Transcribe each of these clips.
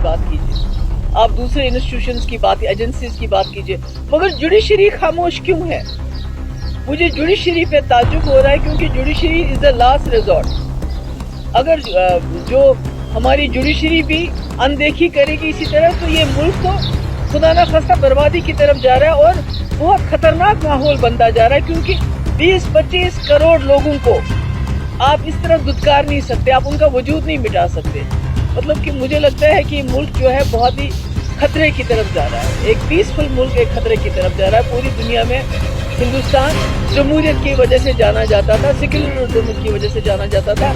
बात कीजिए, आप दूसरे इंस्टीट्यूशंस की बात, एजेंसीज की बात कीजिए, मगर जुडिशरी खामोश क्यों है? मुझे जुडिशरी पे ताज्जुब हो रहा है, क्योंकि judiciary is the last resort. अगर जो हमारी जुडिशरी भी अनदेखी करेगी इसी तरह, तो ये मुल्क तो खुदा न खास्ता बर्बादी की तरफ जा रहा है और बहुत खतरनाक माहौल बनता जा रहा है, क्योंकि 20-25 करोड़ लोगों को आप इस तरह दुत्कार नहीं सकते, आप उनका वजूद नहीं मिटा सकते। मतलब कि मुझे लगता है कि मुल्क जो है बहुत ही खतरे की तरफ जा रहा है, एक पीसफुल मुल्क एक खतरे की तरफ जा रहा है। पूरी दुनिया में हिंदुस्तान जमहूरियत की वजह से जाना जाता था, सेक्युलरिज्म की वजह से जाना जाता था,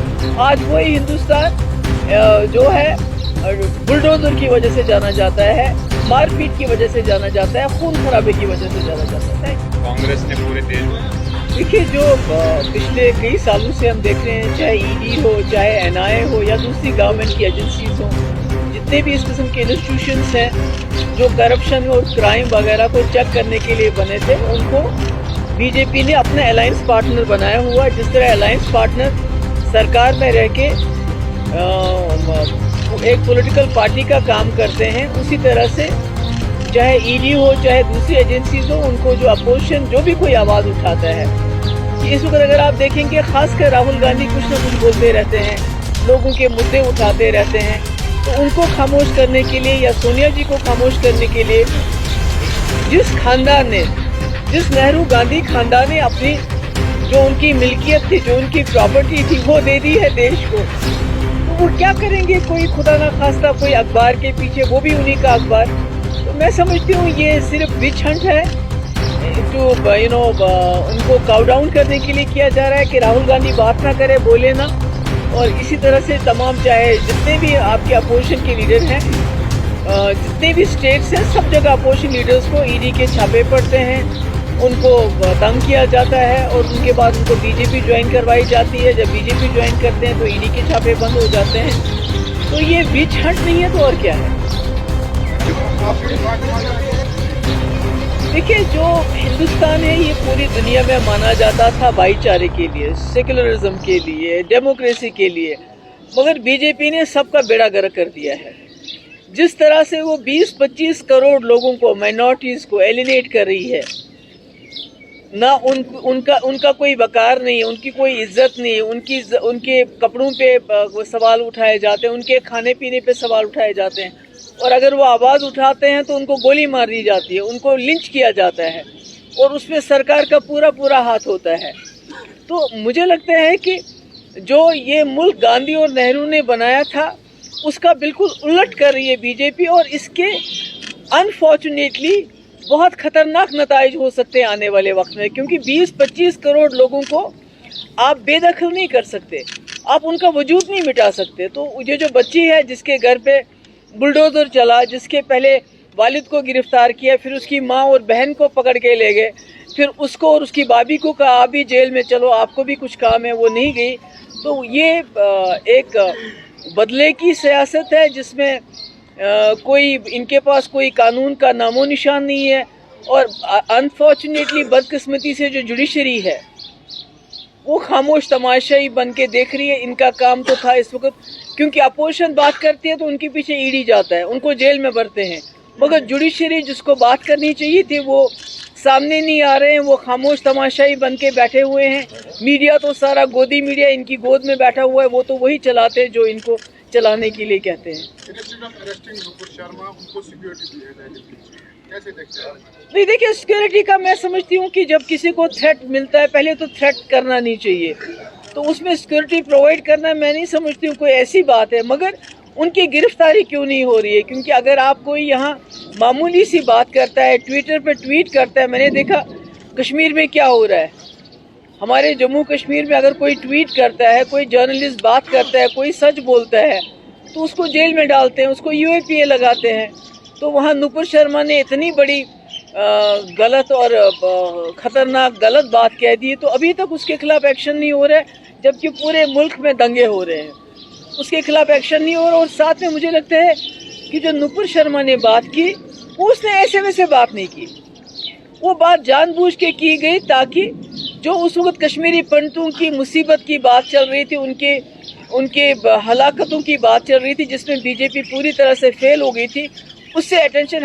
आज वही हिंदुस्तान जो है बुलडोजर की वजह से जाना जाता है, मारपीट की वजह से जाना जाता है, खून खराबे की वजह से जाना जाता है। कांग्रेस ने पूरे देश में देखिए, जो पिछले कई सालों से हम देख रहे हैं, चाहे ईडी हो, चाहे एनआईए हो या दूसरी गवर्नमेंट की एजेंसीज हो, जितने भी इस किस्म के इंस्टीट्यूशंस हैं जो करप्शन और क्राइम वगैरह को चेक करने के लिए बने थे, उनको बीजेपी ने अपना अलायंस पार्टनर बनाया हुआ है। जिस तरह अलायंस पार्टनर सरकार में रह के एक पॉलिटिकल पार्टी का काम करते हैं, उसी तरह से चाहे ईडी हो चाहे दूसरी एजेंसीज हो, उनको जो अपोजिशन जो भी कोई आवाज़ उठाता है, इस वक्त अगर आप देखेंगे खासकर राहुल गांधी कुछ ना कुछ बोलते रहते हैं, लोगों के मुद्दे उठाते रहते हैं, तो उनको खामोश करने के लिए या सोनिया जी को खामोश करने के लिए जिस नेहरू गांधी खानदान ने अपनी जो उनकी मिल्कियत थी, जो उनकी प्रॉपर्टी थी, वो दे दी है देश को, तो वो क्या करेंगे? कोई खुदा ना खास्ता कोई अखबार के पीछे, वो भी उन्हीं का अखबार। तो मैं समझती हूँ ये सिर्फ विच हंट है, जो उनको काउ डाउन करने के लिए किया जा रहा है कि राहुल गांधी बात ना करे, बोले ना। और इसी तरह से तमाम चाहे जितने भी आपके अपोजिशन के लीडर हैं, जितने भी स्टेट्स हैं, सब जगह अपोजिशन लीडर्स को ईडी के छापे पड़ते हैं, उनको तंग किया जाता है और उनके बाद उनको बीजेपी ज्वाइन करवाई जाती है। जब बीजेपी ज्वाइन करते हैं तो ईडी के छापे बंद हो जाते हैं। तो ये विच हंट नहीं है तो और क्या है? देखिए, जो हिंदुस्तान है ये पूरी दुनिया में माना जाता था भाईचारे के लिए, सेक्युलरिज्म के लिए, डेमोक्रेसी के लिए, मगर बीजेपी ने सबका बेड़ा गर्क कर दिया है। जिस तरह से वो 20-25 करोड़ लोगों को, माइनॉरिटीज को एलिनेट कर रही है, ना उनका कोई वकार नहीं है, उनकी कोई इज्जत नहीं है, उनके कपड़ों पे सवाल उठाए जाते हैं, उनके खाने पीने पे सवाल उठाए जाते हैं, और अगर वो आवाज़ उठाते हैं तो उनको गोली मार दी जाती है, उनको लिंच किया जाता है, और उसमें सरकार का पूरा हाथ होता है। तो मुझे लगता है कि जो ये मुल्क गांधी और नेहरू ने बनाया था, उसका बिल्कुल उलट कर रही है बीजेपी, और इसके अनफॉर्चुनेटली बहुत खतरनाक नताइज हो सकते हैं आने वाले वक्त में, क्योंकि 20-25 करोड़ लोगों को आप बेदखल नहीं कर सकते, आप उनका वजूद नहीं मिटा सकते। तो ये जो बच्ची है जिसके घर पे बुलडोजर चला, जिसके पहले वालिद को गिरफ्तार किया, फिर उसकी माँ और बहन को पकड़ के ले गए, फिर उसको और उसकी भाभी को कहा आप भी जेल में चलो, आपको भी कुछ काम है, वो नहीं गई। तो ये एक बदले की सियासत है जिसमें कोई इनके पास कोई कानून का नामो निशान नहीं है, और अनफॉर्चुनेटली बदकिस्मती से जो जुडिशरी है वो खामोश तमाशाई बन के देख रही है। इनका काम तो था इस वक्त, क्योंकि अपोजिशन बात करती है तो उनके पीछे ईडी जाता है, उनको जेल में भरते हैं, मगर जुडिशरी जिसको बात करनी चाहिए थी वो सामने नहीं आ रहे हैं, वो खामोश तमाशाई बन के बैठे हुए हैं। मीडिया तो सारा गोदी मीडिया इनकी गोद में बैठा हुआ है, वो तो वही चलाते हैं जो इनको चलाने के लिए कहते हैं। नहीं, देखिए, सिक्योरिटी का मैं समझती हूँ कि जब किसी को थ्रेट मिलता है, पहले तो थ्रेट करना नहीं चाहिए, तो उसमें सिक्योरिटी प्रोवाइड करना मैं नहीं समझती हूँ कोई ऐसी बात है। मगर उनकी गिरफ्तारी क्यों नहीं हो रही है? क्योंकि अगर आप कोई यहाँ मामूली सी बात करता है, ट्विटर पे ट्वीट करता है, मैंने देखा कश्मीर में क्या हो रहा है, हमारे जम्मू कश्मीर में अगर कोई ट्वीट करता है, कोई जर्नलिस्ट बात करता है, कोई सच बोलता है, तो उसको जेल में डालते हैं, उसको यूएपीए लगाते हैं। तो वहाँ नुपुर शर्मा ने इतनी बड़ी गलत और ख़तरनाक गलत बात कह दी, तो अभी तक उसके खिलाफ एक्शन नहीं हो रहा है, जबकि पूरे मुल्क में दंगे हो रहे हैं, उसके खिलाफ एक्शन नहीं हो रहा। और साथ में मुझे लगता है कि जो नुपुर शर्मा ने बात की, उसने ऐसे वैसे बात नहीं की, वो बात जानबूझ के की गई ताकि जो उस वक्त कश्मीरी पंडितों की मुसीबत की बात चल रही थी, उनके ان کے ہلاکتوں کی بات چل رہی تھی جس میں بی جے پی پوری طرح سے فیل ہو گئی تھی، اس سے اٹینشن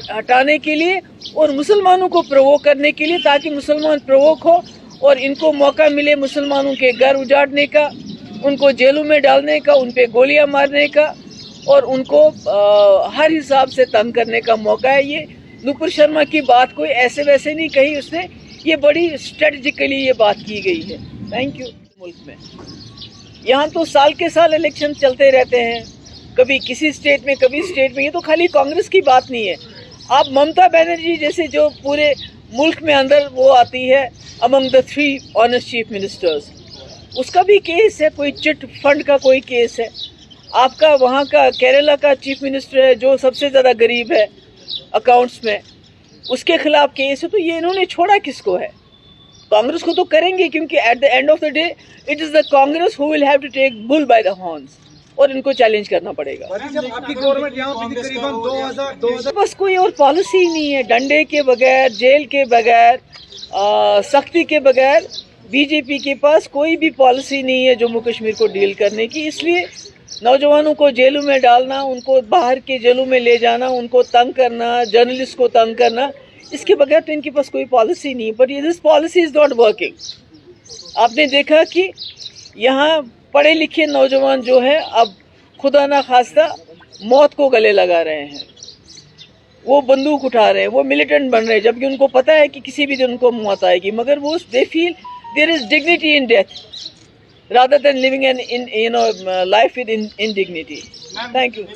ہٹانے کے لیے اور مسلمانوں کو پرووک کرنے کے لیے، تاکہ مسلمان پرووک ہو اور ان کو موقع ملے مسلمانوں کے گھر اجاڑنے کا، ان کو جیلوں میں ڈالنے کا، ان پہ گولیاں مارنے کا اور ان کو ہر حساب سے تنگ کرنے کا موقع ہے۔ یہ نپور شرما کی بات کوئی ایسے ویسے نہیں کہی اس نے، یہ بڑی اسٹریٹجیکلی یہ بات کی گئی ہے۔ Thank you. ملک میں یہاں تو سال کے سال الیکشن چلتے رہتے ہیں، کبھی کسی اسٹیٹ میں کبھی اسٹیٹ میں، یہ تو خالی کانگریس کی بات نہیں ہے۔ آپ ممتا بنرجی جیسے جو پورے ملک میں اندر وہ آتی ہے امنگ دا 3 آنیسٹ چیف منسٹرز، اس کا بھی کیس ہے، کوئی چٹ فنڈ کا کوئی کیس ہے۔ آپ کا وہاں کا کیرلا کا چیف منسٹر ہے جو سب سے زیادہ غریب ہے اکاؤنٹس میں، اس کے خلاف کیس ہے۔ تو یہ انہوں نے چھوڑا کس کو ہے؟ کانگریس کو تو کریں گے، کیونکہ at the end of the day it is the Congress who will have to take bull by the horns, اور ان کو چیلنج کرنا پڑے گا۔ بس کوئی اور پالیسی ہی نہیں ہے، ڈنڈے کے بغیر، جیل کے بغیر، سختی کے بغیر بی جے پی کے پاس کوئی بھی پالیسی نہیں ہے جموں کشمیر کو ڈیل کرنے کی۔ اس لیے نوجوانوں کو جیلوں میں ڈالنا، ان کو باہر کے جیلوں میں لے جانا، ان کو تنگ کرنا، جرنلسٹ کو تنگ کرنا، اس کے بغیر تو ان کے پاس کوئی پالیسی نہیں ہے۔ But this policy is not working. آپ نے دیکھا کہ یہاں پڑھے لکھے نوجوان جو ہے اب خدا نہ خواستہ موت کو گلے لگا رہے ہیں، وہ بندوق اٹھا رہے ہیں، وہ ملیٹنٹ بن رہے ہیں، جبکہ ان کو پتہ ہے کہ کسی بھی دن ان کو موت آئے گی، مگر وہ دے فیل دیر از dignity in death rather than living an life with indignity. Thank you.